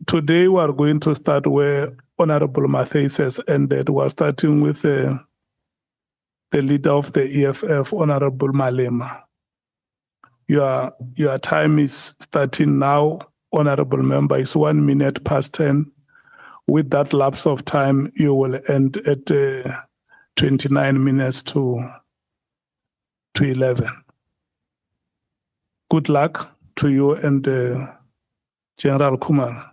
today we are going to start where Honorable Matthys has ended. We're starting with the leader of the EFF, Honorable Malema. Your time is starting now, Honorable Member. It's 1 minute past 10. With that lapse of time, you will end at 29 minutes to 11. Good luck to you and General Khumalo.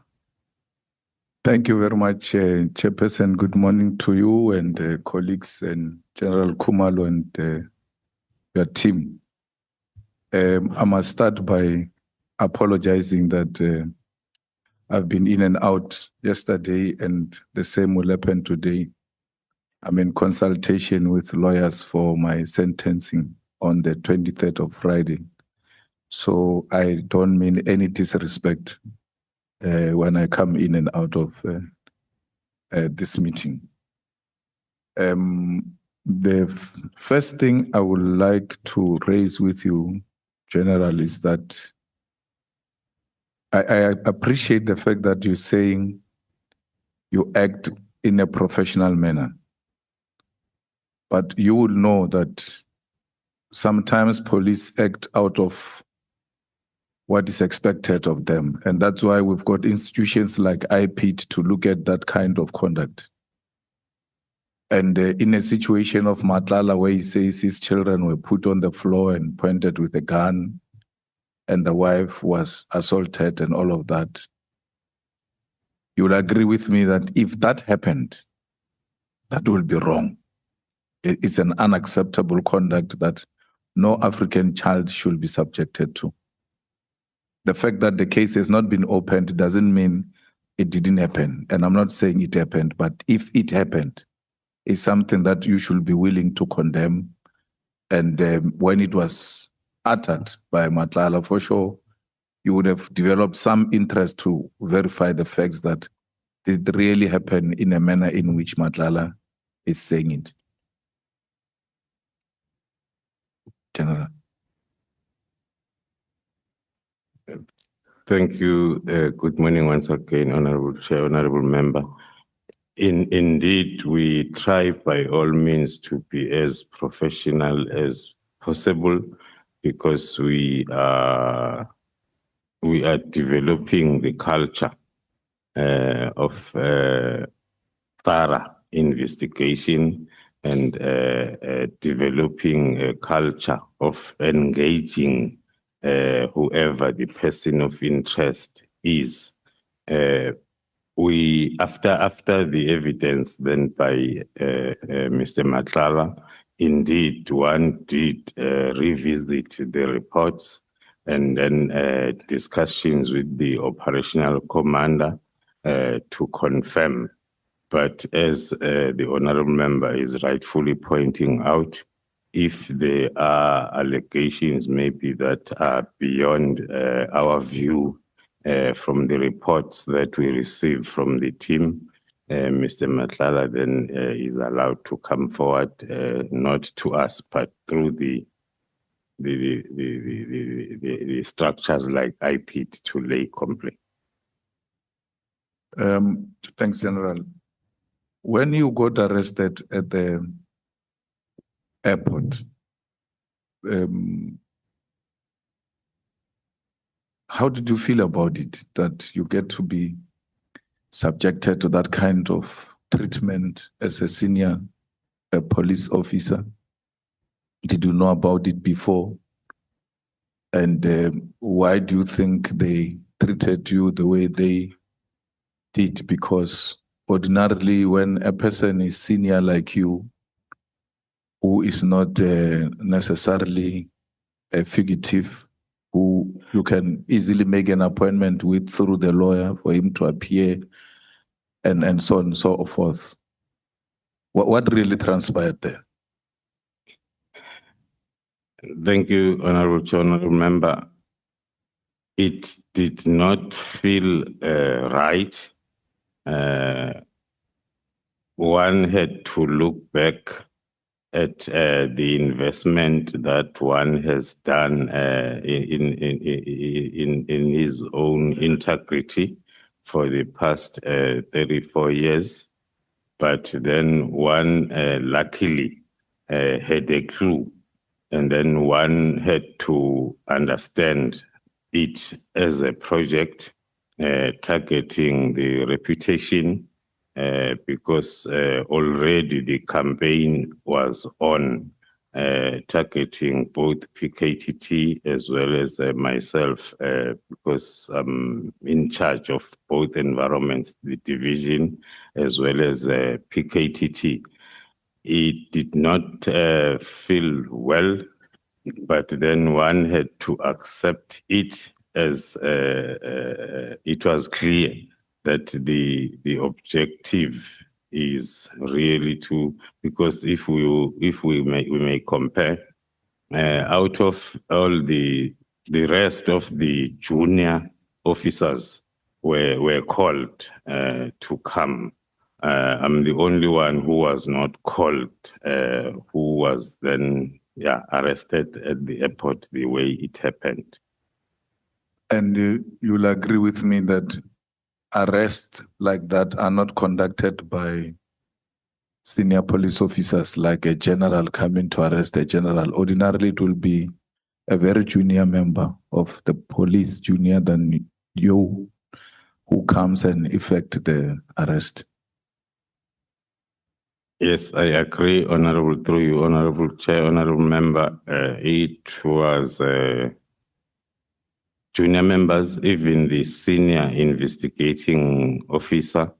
Thank you very much, Chairperson. Good morning to you and colleagues and General Khumalo and your team. I must start by apologizing that I've been in and out yesterday, and the same will happen today. I'm in consultation with lawyers for my sentencing on the 23rd of Friday. So I don't mean any disrespect when I come in and out of this meeting. The first thing I would like to raise with you, General, is that I appreciate the fact that you're saying you act in a professional manner. But you will know that sometimes police act out of what is expected of them. And that's why we've got institutions like IPIT to look at that kind of conduct. And in a situation of Matlala where he says his children were put on the floor and pointed with a gun, and the wife was assaulted and all of that, you will agree with me that if that happened, that will be wrong. It's an unacceptable conduct that no African child should be subjected to. The fact that the case has not been opened doesn't mean it didn't happen. And I'm not saying it happened, but if it happened, it's something that you should be willing to condemn. And when it was uttered by Matlala, for sure, you would have developed some interest to verify the facts that it really happened in a manner in which Matlala is saying it. General. Thank you. Good morning once again, Honorable Chair, Honorable Member. Indeed, we try by all means to be as professional as possible because we are developing the culture of thorough investigation and developing a culture of engaging whoever the person of interest is. We after the evidence then by Mr. Matlala, indeed one did revisit the reports and then discussions with the operational commander to confirm. But as the Honourable Member is rightfully pointing out, if there are allegations maybe that are beyond our view from the reports that we receive from the team, Mr. Matlala then is allowed to come forward, not to us, but through the structures like IPIT to lay complaint. Thanks, General. When you got arrested at the airport, how did you feel about it, that you get to be subjected to that kind of treatment as a senior police officer? Did you know about it before? And why do you think they treated you the way they did? Because ordinarily, when a person is senior like you, who is not necessarily a fugitive, who you can easily make an appointment with through the lawyer for him to appear, and so on and so forth. What really transpired there? Thank you, Honorable Chair, Honorable Member. It did not feel right. One had to look back at the investment that one has done in his own integrity for the past 34 years. But then one luckily had a clue, and then one had to understand it as a project targeting the reputation because already the campaign was on targeting both PKTT as well as myself because I'm in charge of both environments, the division as well as PKTT. It did not feel well, but then one had to accept it as it was clear that the objective is really to, because if we may compare out of all the rest of the junior officers were called to come. I'm the only one who was not called, who was then arrested at the airport the way it happened. And you'll agree with me that arrests like that are not conducted by senior police officers, like a general coming to arrest a general. Ordinarily, it will be a very junior member of the police, junior than you, who comes and effect the arrest. Yes, I agree, Honorable, through you, Honorable Chair, Honorable Member. It was junior members, even the senior investigating officer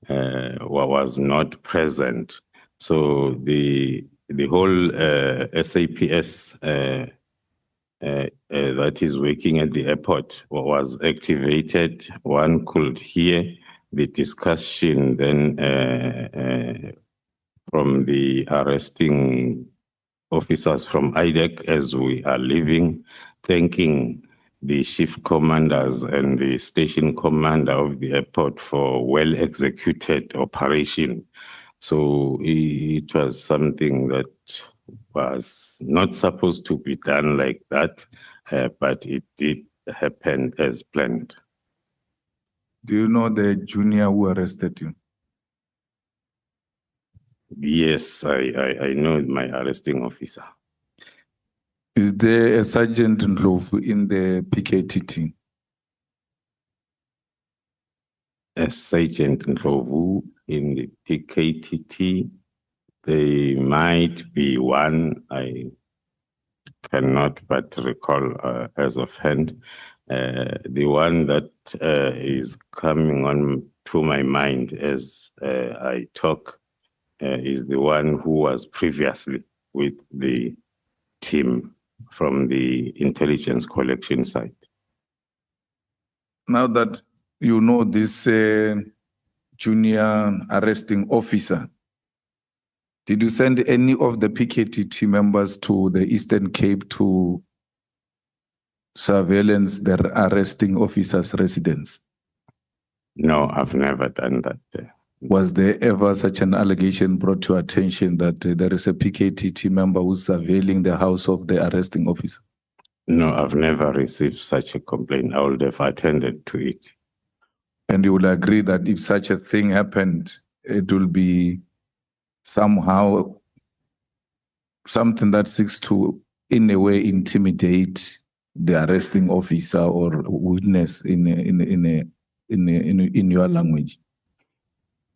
was not present. So the whole SAPS that is working at the airport was activated. One could hear the discussion then from the arresting officers from IDEC as we are leaving, thanking the shift commanders and the station commander of the airport for well-executed operation. So it was something that was not supposed to be done like that, but it did happen as planned. Do you know the junior who arrested you? Yes, I know my arresting officer. Is there a Sergeant Ndlovu in the PKTT? A Sergeant Ndlovu in the PKTT, there might be one, I cannot but recall as of hand. The one that is coming on to my mind as I talk is the one who was previously with the team from the intelligence collection side. Now that you know this junior arresting officer, did you send any of the PKTT members to the Eastern Cape to surveillance their arresting officer's residence? No, I've never done that. Was there ever such an allegation brought to attention that there is a PKTT member who's surveilling the house of the arresting officer? No, I've never received such a complaint. I would have attended to it. And you will agree that if such a thing happened, it will be somehow something that seeks to, in a way, intimidate the arresting officer or witness in your language.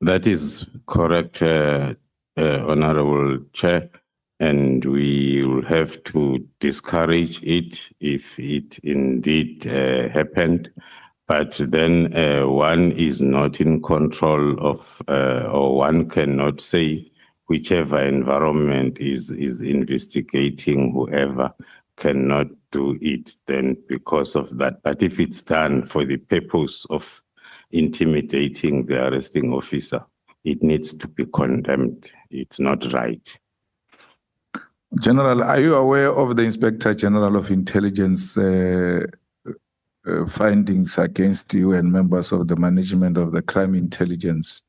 That is correct, Honorable Chair, and we will have to discourage it if it indeed happened. But then one is not in control of, or one cannot say whichever environment is investigating whoever cannot do it then because of that. But if it's done for the purpose of intimidating the arresting officer, it needs to be condemned. It's not right. General, are you aware of the Inspector General of Intelligence findings against you and members of the management of the crime intelligence?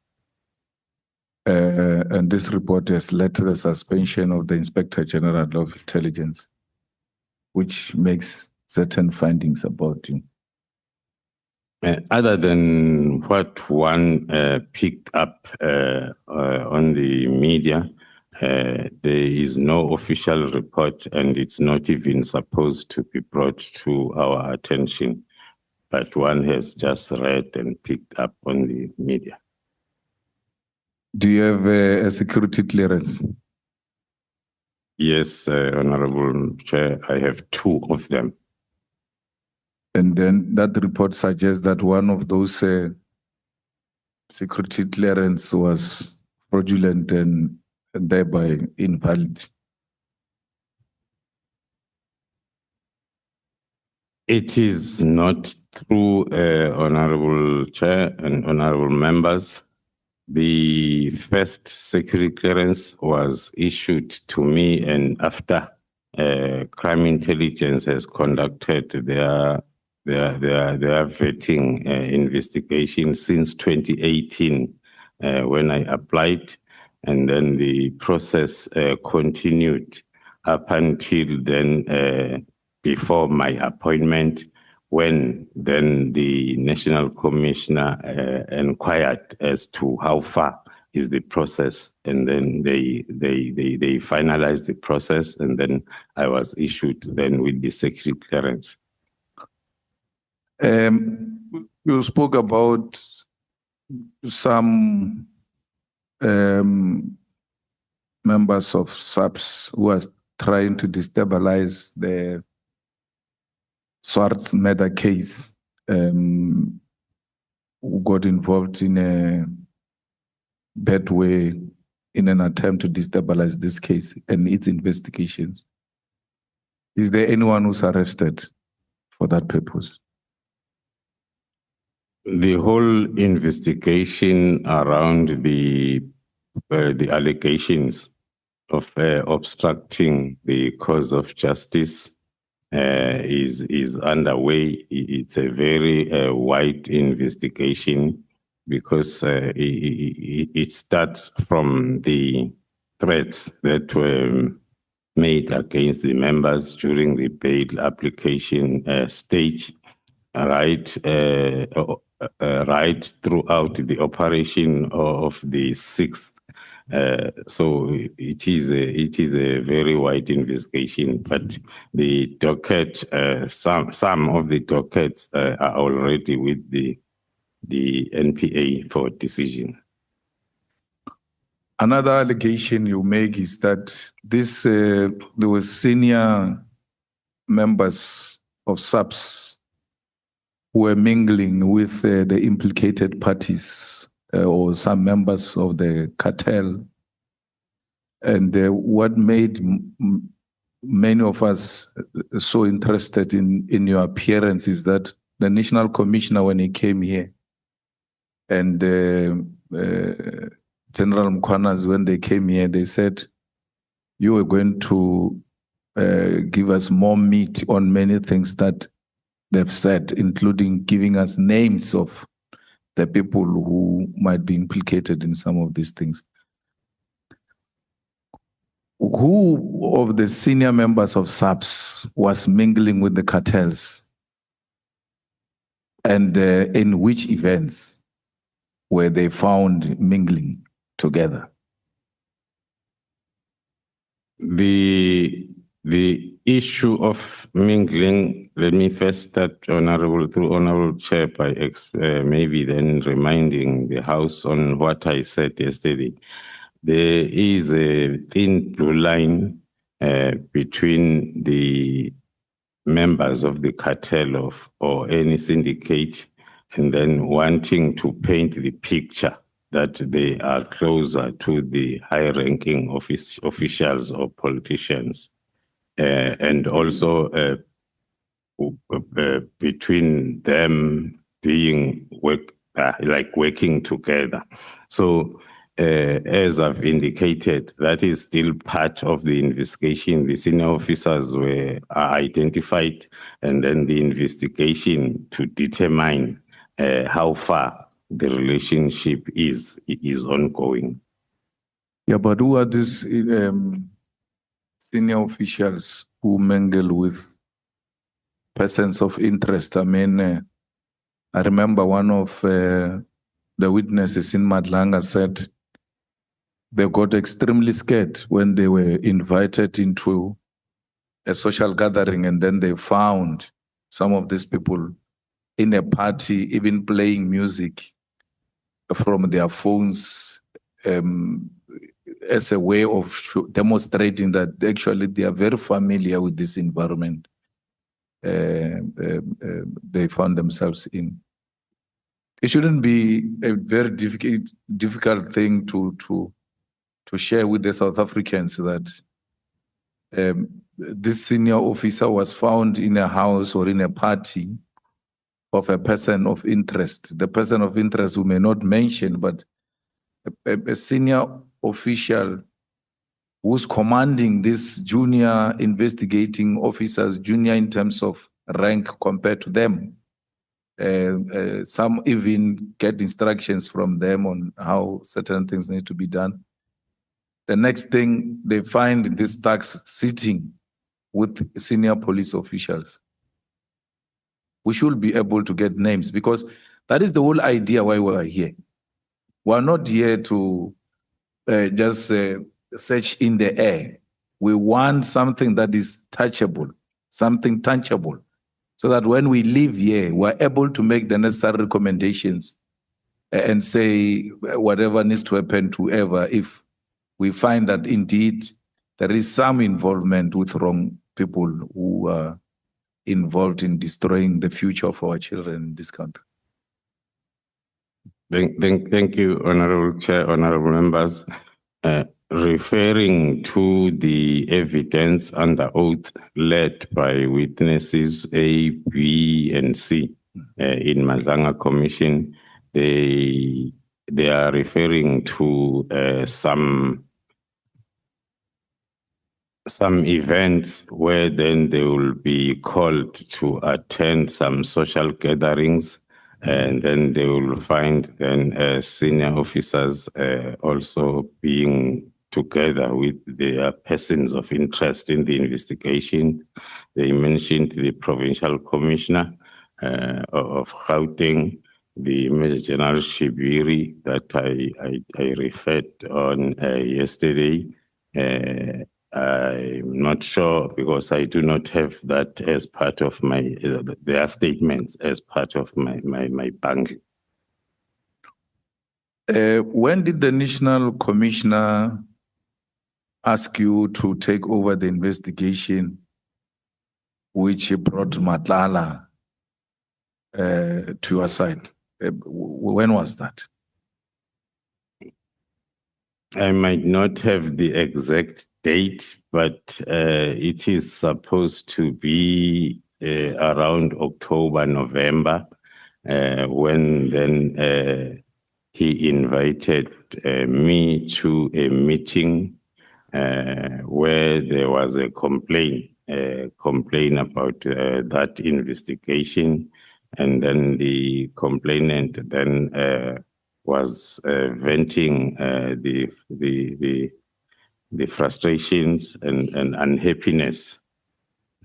And this report has led to the suspension of the Inspector General of Intelligence, which makes certain findings about you. Other than what one picked up on the media, there is no official report, and it's not even supposed to be brought to our attention. But one has just read and picked up on the media. Do you have a security clearance? Yes, Honorable Chair, I have 2 of them. And then that report suggests that one of those security clearance was fraudulent and thereby invalid. It is not true, Honorable Chair and Honorable Members. The first security clearance was issued to me, and after crime intelligence has conducted their vetting investigation since 2018 when I applied, and then the process continued up until then before my appointment, when then the National Commissioner inquired as to how far is the process, and then they finalized the process, and then I was issued then with the security clearance. You spoke about some members of SAPS who are trying to destabilize the Swartz murder case, who got involved in a bad way in an attempt to destabilize this case and its investigations. Is there anyone who's arrested for that purpose? The whole investigation around the allegations of obstructing the cause of justice is underway. It's a very wide investigation because it starts from the threats that were made against the members during the bail application stage, right throughout the operation of the 6th. So it is a very wide investigation, but the docket, some of the dockets are already with the NPA for decision. Another allegation you make is that there were senior members of SAPS who were mingling with the implicated parties or some members of the cartel. And what made many of us so interested in your appearance is that the National Commissioner, when he came here, and General Mkwanas, when they came here, they said, you were going to give us more meat on many things that they've said, including giving us names of the people who might be implicated in some of these things. Who of the senior members of SAPS was mingling with the cartels? And in which events were they found mingling together? The issue of mingling, let me first start, Honorable Chair, by maybe then reminding the House on what I said yesterday. There is a thin blue line between the members of the cartel or any syndicate, and then wanting to paint the picture that they are closer to the high-ranking officials or politicians, and also between them being working together. So, as I've indicated, that is still part of the investigation. The senior officers are identified, and then the investigation to determine how far the relationship is ongoing. Yeah, but who are these senior officials who mingle with persons of interest? I mean, I remember one of the witnesses in Madlanga said they got extremely scared when they were invited into a social gathering, and then they found some of these people in a party, even playing music from their phones as a way of demonstrating that actually they are very familiar with this environment they found themselves in. It shouldn't be a very difficult thing to share with the South Africans that this senior officer was found in a house or in a party of a person of interest. The person of interest we may not mention, but a senior official who's commanding these junior investigating officers, junior in terms of rank compared to them. Some even get instructions from them on how certain things need to be done. The next thing, they find these thugs sitting with senior police officials. We should be able to get names, because that is the whole idea why we are here. We are not here to just search in the air. We want something that is touchable, something tangible, so that when we leave here, we're able to make the necessary recommendations and say whatever needs to happen to whoever if we find that indeed there is some involvement with wrong people who are involved in destroying the future of our children in this country. Thank you, Honorable Chair, Honorable Members. Referring to the evidence under oath led by witnesses A, B, and C in Madlanga Commission, they are referring to some events where then they will be called to attend some social gatherings, and then they will find then senior officers also being together with their persons of interest in the investigation. They mentioned the Provincial Commissioner of Gauteng, the Major General Shibiri that I referred on yesterday. I'm not sure because I do not have that as part of my their statements as part of my bank. When did the National Commissioner ask you to take over the investigation which brought Matlala to your side? When was that? I might not have the exact date, but it is supposed to be around October, November, when then he invited me to a meeting where there was a complaint about that investigation, and then the complainant then was venting the frustrations and unhappiness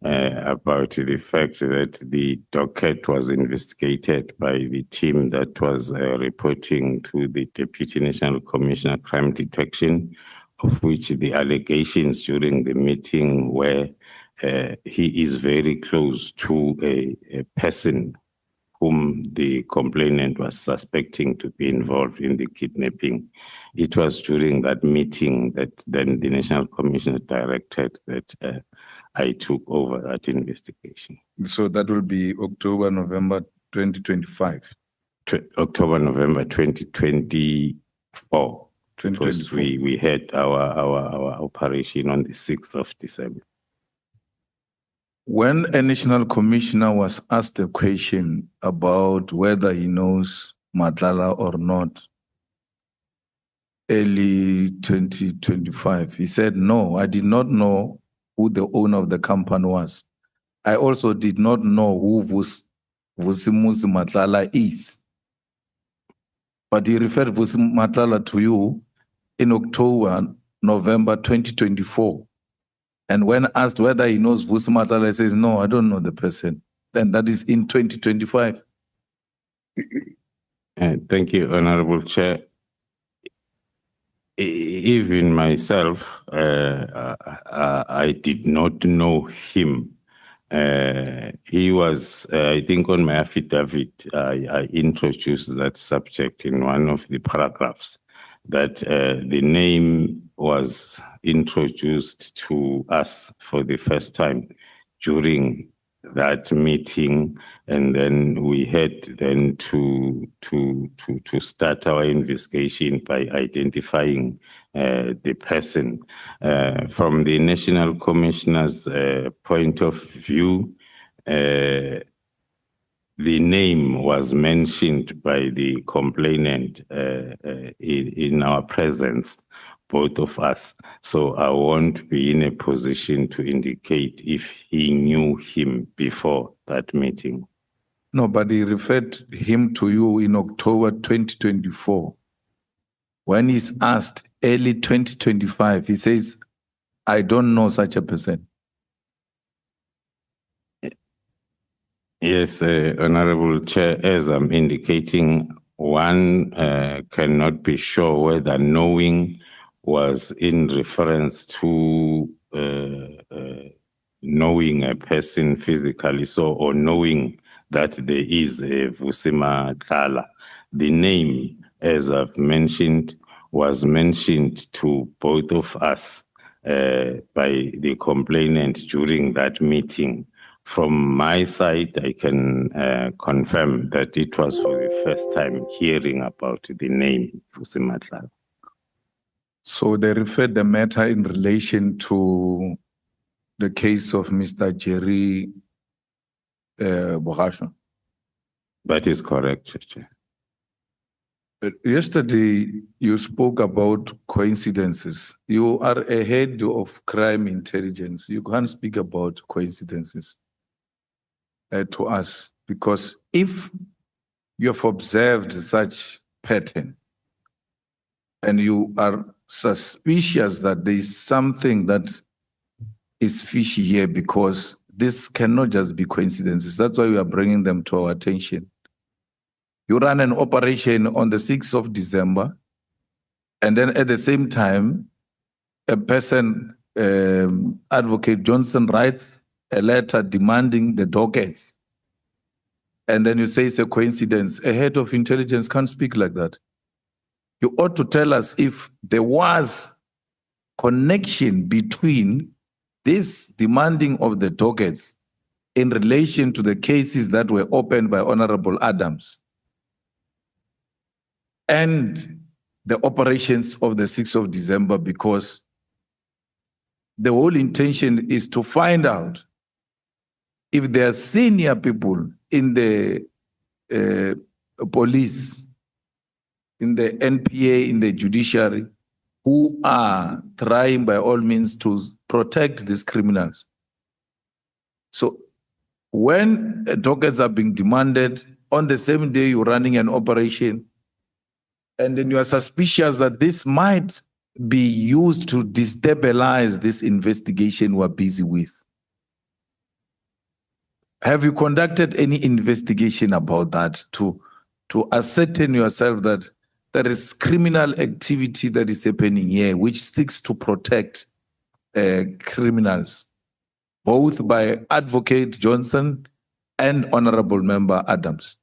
about the fact that the docket was investigated by the team that was reporting to the Deputy National Commissioner Crime Detection, of which the allegations during the meeting were he is very close to a person whom the complainant was suspecting to be involved in the kidnapping. It was during that meeting that then the National Commissioner directed that I took over that investigation. So that will be October, November 2025? October, November 2024. Because we had our operation on the 6th of December. When a national commissioner was asked a question about whether he knows Matlala or not, early 2025, he said, no, I did not know who the owner of the company was. I also did not know who Vusimuzi Matlala is. But he referred Vusimuzi Matlala to you in October, November 2024. And when asked whether he knows Vusi Matlala, he says, no, I don't know the person. Then that is in 2025. Thank you, Honorable Chair. Even myself, I did not know him. He was, I think on my affidavit, I introduced that subject in one of the paragraphs, that the name was introduced to us for the first time during that meeting, and then we had then to start our investigation by identifying the person. From the National Commissioner's point of view, the name was mentioned by the complainant in our presence, both of us. So I won't be in a position to indicate if he knew him before that meeting. No, but he referred him to you in October 2024. When he's asked early 2025, he says, I don't know such a person. Yes, Honorable Chair, as I'm indicating, one cannot be sure whether knowing was in reference to knowing a person physically, so, or knowing that there is a Vusima Kala. The name, as I've mentioned, was mentioned to both of us by the complainant during that meeting. From my side, I can confirm that it was for the first time hearing about the name Vusima Kala. So they referred the matter in relation to the case of Mr. Jerry Bogasho. That is correct, Chair. Yesterday, you spoke about coincidences. You are a head of crime intelligence. You can't speak about coincidences to us, because if you have observed such pattern and you are suspicious that there is something that is fishy here, because this cannot just be coincidences. That's why we are bringing them to our attention. You run an operation on the 6th of December, and then at the same time, a person, Advocate Johnson, writes a letter demanding the dockets. And then you say it's a coincidence. A head of intelligence can't speak like that. You ought to tell us if there was connection between this demanding of the dockets in relation to the cases that were opened by Honorable Adams and the operations of the 6th of December, because the whole intention is to find out if there are senior people in the police, in the NPA, in the judiciary, who are trying by all means to protect these criminals. So when dockets are being demanded, on the same day you're running an operation, and then you are suspicious that this might be used to destabilize this investigation we're busy with. Have you conducted any investigation about that to ascertain yourself that there is criminal activity that is happening here, which seeks to protect criminals, both by Advocate Johnson and Honorable Member Adams?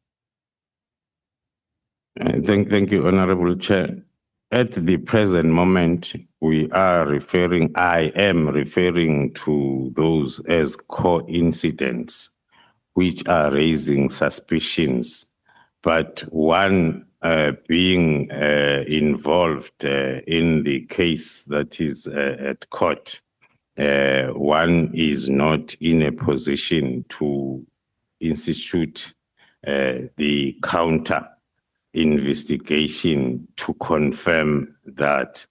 Thank you, Honorable Chair. At the present moment, I am referring to those as coincidents, which are raising suspicions, but one being involved in the case that is at court, one is not in a position to institute the counter investigation to confirm that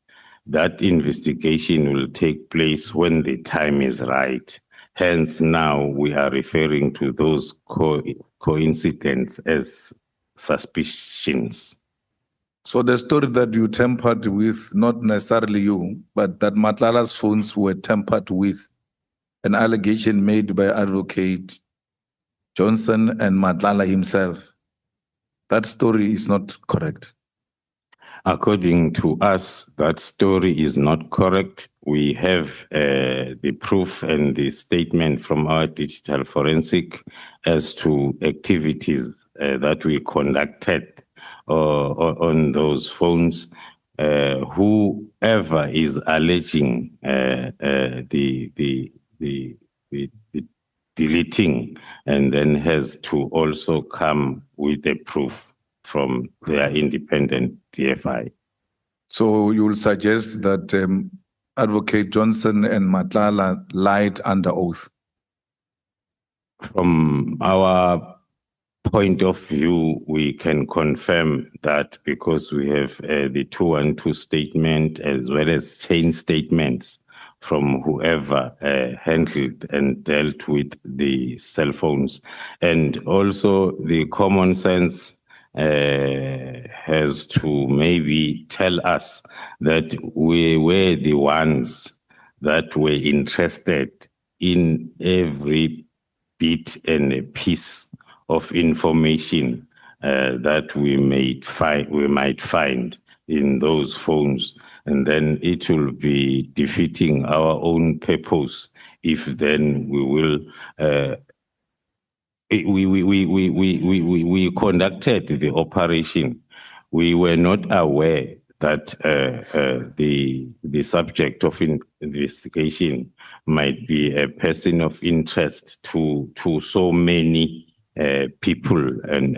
that investigation will take place when the time is right. Hence, now we are referring to those coincidents as suspicions. So the story that you tampered with, not necessarily you, but that Matlala's phones were tampered with, an allegation made by Advocate Johnson and Matlala himself, That story is not correct. According to us, that story is not correct. We have the proof and the statement from our digital forensic as to activities that we conducted on those phones. Whoever is alleging the deleting and then has to also come with a proof from their independent DFI. So you will suggest that Advocate Johnson and Matlala lied under oath? From our point of view, we can confirm that because we have the 212 statement as well as chain statements from whoever handled and dealt with the cell phones. And also the common sense has to maybe tell us that we were the ones that were interested in every bit and a piece of information that we might find in those phones, and then it will be defeating our own purpose if then we will we conducted the operation. We were not aware that the subject of investigation might be a person of interest to so many people and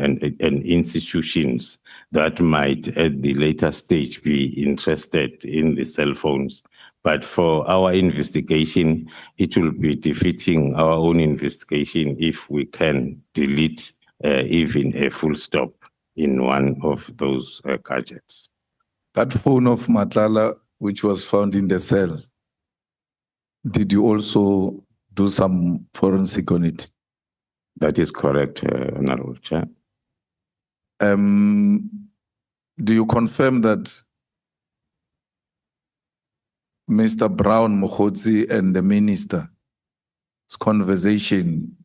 institutions that might at the later stage be interested in the cell phones. But for our investigation, it will be defeating our own investigation if we can delete even a full stop in one of those gadgets. That phone of Matlala, which was found in the cell, did you also do some forensic on it? That is correct, Honorable Chair. Do you confirm that Mr. Brown Mokhodzi and the minister's conversation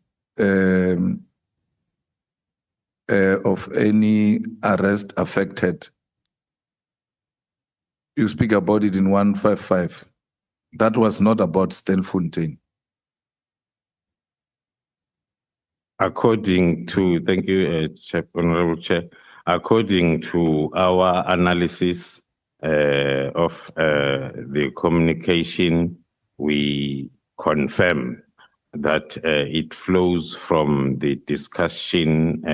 of any arrest affected, you speak about it in 155, that was not about Stelfontein? According to, thank you, Honorable Chair, according to our analysis of the communication, we confirm that it flows from the discussion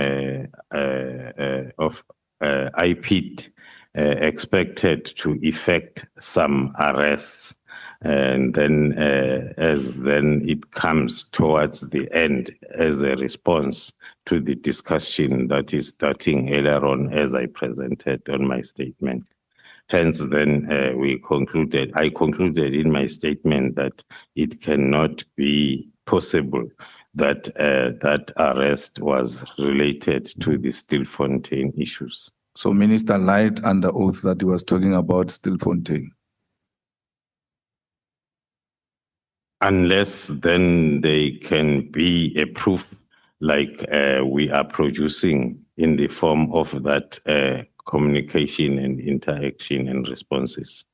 of IPID expected to effect some arrests. And then as then it comes towards the end as a response to the discussion that is starting earlier on as I presented on my statement. Hence then I concluded in my statement that it cannot be possible that that arrest was related to the Stilfontein issues. So Minister lied under oath that he was talking about Stilfontein? Unless then they can be a proof like we are producing in the form of that communication and interaction and responses.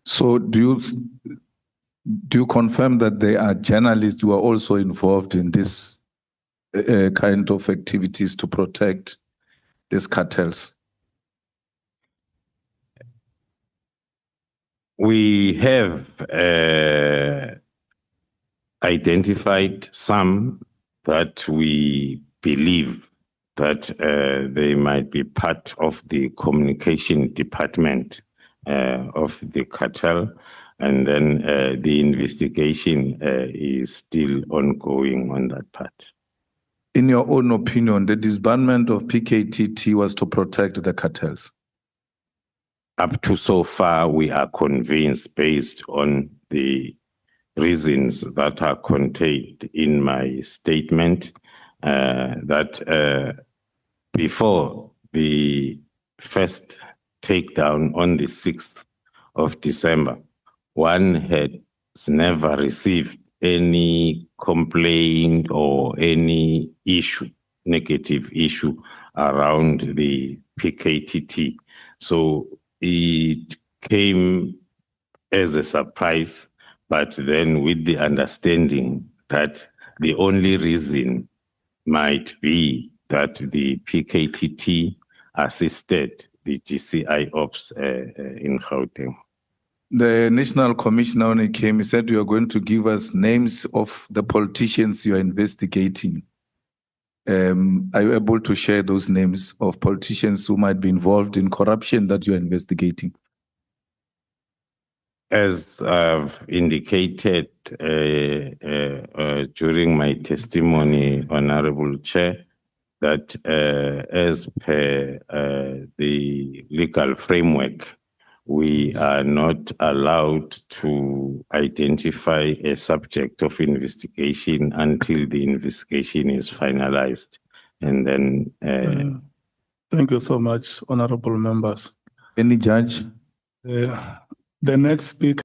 So do you confirm that there are journalists who are also involved in this kind of activities to protect these cartels? We have identified some that we believe that they might be part of the communication department of the cartel, and then the investigation is still ongoing on that part. In your own opinion, the disbandment of PKTT was to protect the cartels? Up to so far, we are convinced, based on the reasons that are contained in my statement, that before the first takedown on the 6th of December, one had never received any complaint or any issue, negative issue, around the PKTT. So it came as a surprise, but then with the understanding that the only reason might be that the PKTT assisted the GCI ops in Gauteng. The National Commissioner, when he came, he said, you are going to give us names of the politicians you are investigating. Are you able to share those names of politicians who might be involved in corruption that you are investigating? As I've indicated during my testimony, Honorable Chair, that as per the legal framework, we are not allowed to identify a subject of investigation until the investigation is finalized. And then... Thank you so much, honorable members. Any judge? The next speaker